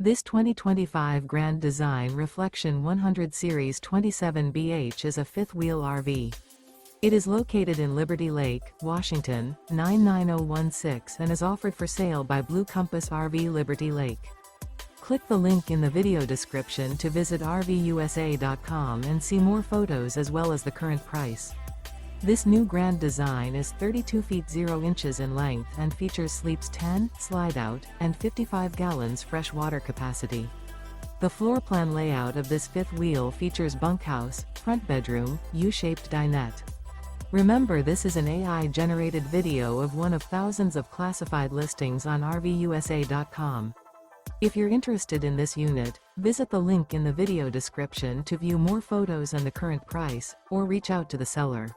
This 2025 Grand Design Reflection 100 Series 27BH is a fifth-wheel RV. It is located in Liberty Lake, Washington, 99016 and is offered for sale by Blue Compass RV Liberty Lake. Click the link in the video description to visit RVUSA.com and see more photos as well as the current price. This new Grand Design is 32 feet 0 inches in length and features sleeps 10, slide-out, and 55 gallons fresh water capacity. The floor plan layout of this fifth wheel features bunkhouse, front bedroom, U-shaped dinette. Remember, this is an AI-generated video of one of thousands of classified listings on RVUSA.com. If you're interested in this unit, visit the link in the video description to view more photos and the current price, or reach out to the seller.